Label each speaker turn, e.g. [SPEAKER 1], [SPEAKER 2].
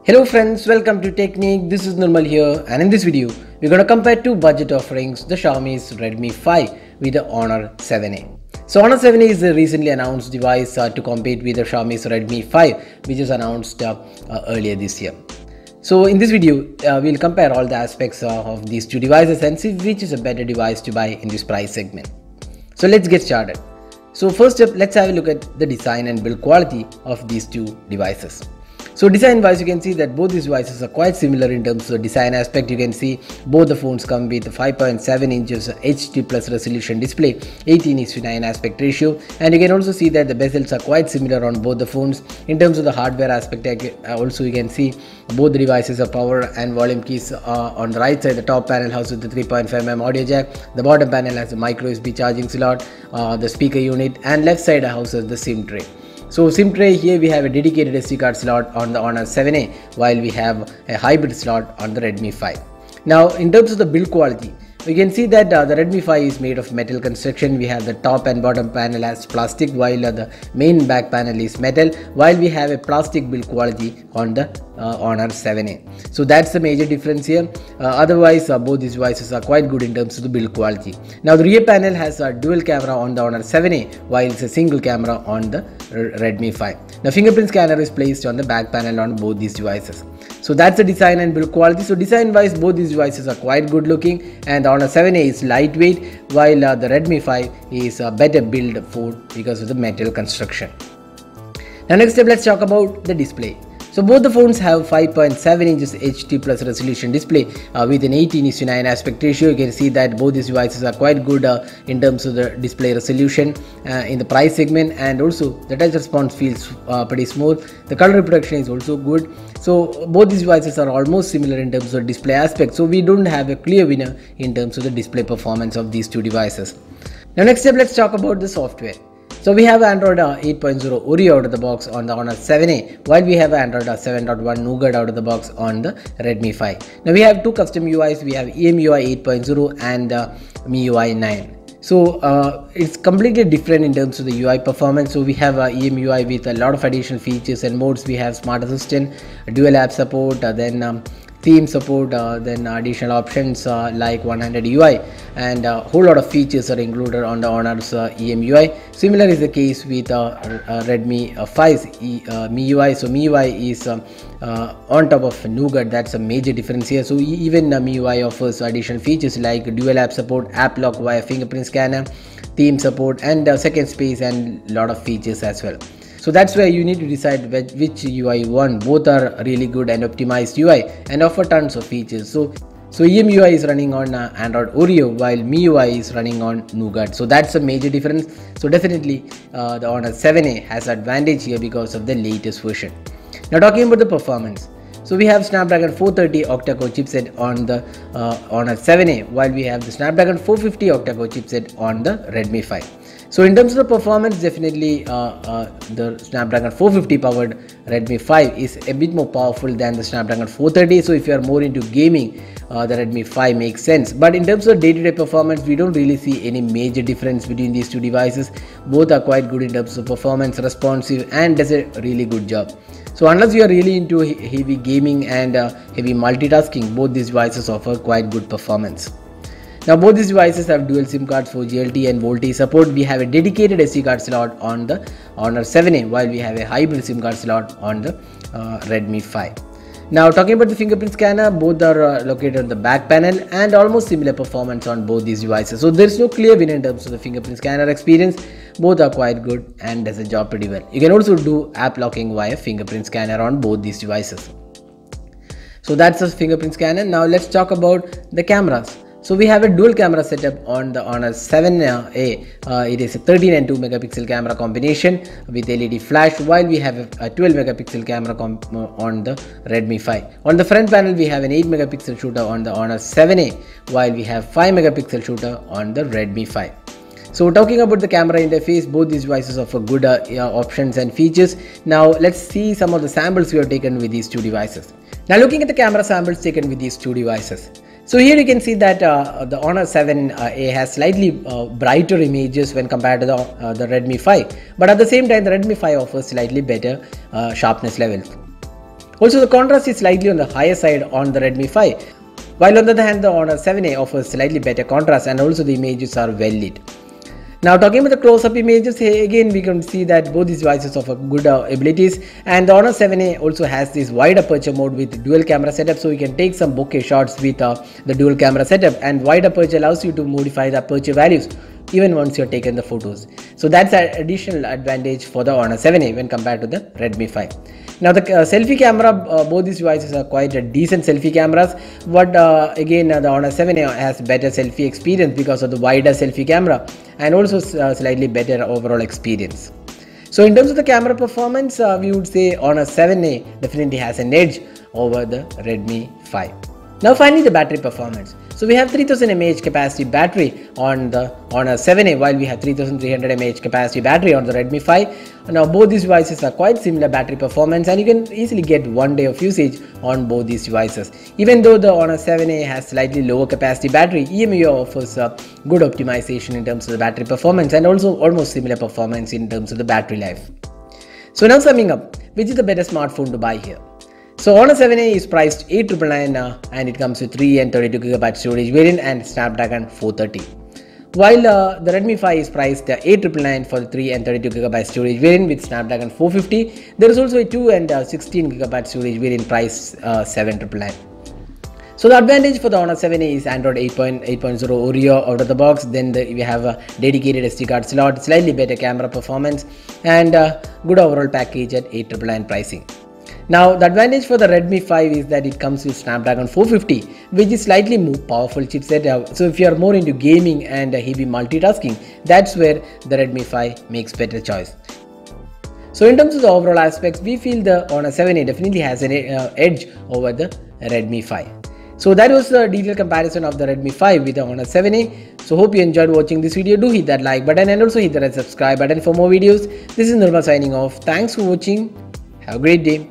[SPEAKER 1] Hello friends, welcome to Technique. This is Nirmal here, and in this video we're going to compare two budget offerings, the Xiaomi's Redmi 5 with the Honor 7A. So Honor 7A is a recently announced device to compete with the Xiaomi's Redmi 5, which is announced earlier this year. So in this video we'll compare all the aspects of these two devices and see which is a better device to buy in this price segment. So let's get started. So first up, let's have a look at the design and build quality of these two devices. So design wise, you can see that both these devices are quite similar in terms of design aspect. You can see both the phones come with 5.7 inches HD plus resolution display, 18:9 aspect ratio, and you can also see that the bezels are quite similar on both the phones. In terms of the hardware aspect, also you can see both the devices have power and volume keys. On the right side, the top panel houses the 3.5mm audio jack, the bottom panel has a micro USB charging slot, the speaker unit, and left side houses the SIM tray. So SIM tray, here we have a dedicated SD card slot on the Honor 7A, while we have a hybrid slot on the Redmi 5. Now in terms of the build quality, we can see that the Redmi 5 is made of metal construction. We have the top and bottom panel as plastic, while the main back panel is metal, while we have a plastic build quality on the Honor 7A. So that's the major difference here. Otherwise both these devices are quite good in terms of the build quality. Now the rear panel has a dual camera on the Honor 7A, while it's a single camera on the Redmi 5. Now fingerprint scanner is placed on the back panel on both these devices. So that's the design and build quality. So design wise, both these devices are quite good looking, and the Honor 7A is lightweight, while the Redmi 5 is a better build phone because of the metal construction. Now next step, let's talk about the display. So both the phones have 5.7 inches HD plus resolution display with an 18:9 aspect ratio. You can see that both these devices are quite good in terms of the display resolution in the price segment, and also the touch response feels pretty smooth. The color reproduction is also good. So both these devices are almost similar in terms of display aspect. So we don't have a clear winner in terms of the display performance of these two devices. Now next step, let's talk about the software. So we have Android 8.0 Oreo out of the box on the Honor 7A, while we have Android 7.1 Nougat out of the box on the Redmi 5. Now we have two custom UIs. We have EMUI 8.0 and MIUI 9. So it's completely different in terms of the UI performance. So we have EMUI with a lot of additional features and modes. We have Smart Assistant, dual app support, then theme support, then additional options like 100 UI, and a whole lot of features are included on the Honor's EMUI. Similar is the case with Redmi 5's MIUI. So MIUI is on top of Nougat. That's a major difference here. So even MIUI offers additional features like dual app support, app lock via fingerprint scanner, theme support, and second space, and a lot of features as well. So that's where you need to decide which UI you want. Both are really good and optimized UI and offer tons of features. So EMUI is running on Android Oreo, while MIUI is running on Nougat. So that's a major difference. So definitely the Honor 7A has advantage here because of the latest version. Now talking about the performance. So we have Snapdragon 430 octa-core chipset on the Honor 7A, while we have the Snapdragon 450 octa-core chipset on the Redmi 5. So in terms of the performance, definitely the Snapdragon 450 powered Redmi 5 is a bit more powerful than the Snapdragon 430. So if you are more into gaming, the Redmi 5 makes sense. But in terms of day-to-day performance, we don't really see any major difference between these two devices. Both are quite good in terms of performance, responsive, and does a really good job. So unless you are really into heavy gaming and heavy multitasking, both these devices offer quite good performance. Now both these devices have dual SIM cards for GLT and VoLTE support. We have a dedicated SD card slot on the Honor 7A, while we have a hybrid SIM card slot on the Redmi 5. Now talking about the fingerprint scanner, both are located on the back panel and almost similar performance on both these devices. So there is no clear winner in terms of the fingerprint scanner experience. Both are quite good and does the job pretty well. You can also do app locking via fingerprint scanner on both these devices. So that's the fingerprint scanner. Now let's talk about the cameras. So we have a dual camera setup on the Honor 7A. It is a 13 and 2 megapixel camera combination with LED flash, while we have a 12 megapixel camera on the Redmi 5. On the front panel, we have an 8 megapixel shooter on the Honor 7A, while we have 5 megapixel shooter on the Redmi 5. So talking about the camera interface, both these devices offer good options and features. Now let's see some of the samples we have taken with these two devices. Now looking at the camera samples taken with these two devices. So here you can see that the Honor 7A has slightly brighter images when compared to the Redmi 5, but at the same time the Redmi 5 offers slightly better sharpness levels. Also, the contrast is slightly on the higher side on the Redmi 5, while on the other hand the Honor 7A offers slightly better contrast and also the images are well lit. Now talking about the close-up images, again we can see that both these devices offer good abilities, and the Honor 7A also has this wide aperture mode with dual camera setup, so you can take some bokeh shots with the dual camera setup, and wide aperture allows you to modify the aperture values even once you're taken the photos. So that's an additional advantage for the Honor 7A when compared to the Redmi 5. Now the selfie camera, both these devices are quite a decent selfie cameras, but again the Honor 7A has better selfie experience because of the wider selfie camera and also slightly better overall experience. So in terms of the camera performance, we would say Honor 7A definitely has an edge over the Redmi 5. Now finally the battery performance. So we have 3000 mAh capacity battery on the Honor 7A, while we have 3300 mAh capacity battery on the Redmi 5. Now both these devices are quite similar battery performance, and you can easily get 1 day of usage on both these devices. Even though the Honor 7A has slightly lower capacity battery, EMUI offers good optimization in terms of the battery performance and also almost similar performance in terms of the battery life. So now summing up, which is the better smartphone to buy here? So Honor 7A is priced 8,999 and it comes with 3 and 32GB storage variant and Snapdragon 430. While the Redmi 5 is priced 8,999 for the 3 and 32GB storage variant with Snapdragon 450. There is also a 2 and 16GB storage variant priced 7,999. So the advantage for the Honor 7A is Android 8.0 Oreo out of the box. Then we have a dedicated SD card slot, slightly better camera performance, and good overall package at 8,999 pricing. Now the advantage for the Redmi 5 is that it comes with Snapdragon 450, which is slightly more powerful chipset. So if you are more into gaming and heavy multitasking, that's where the Redmi 5 makes better choice. So in terms of the overall aspects, we feel the Honor 7A definitely has an edge over the Redmi 5. So that was the detailed comparison of the Redmi 5 with the Honor 7A. So hope you enjoyed watching this video. Do hit that like button and also hit the red subscribe button for more videos. This is Nirmal signing off. Thanks for watching. Have a great day.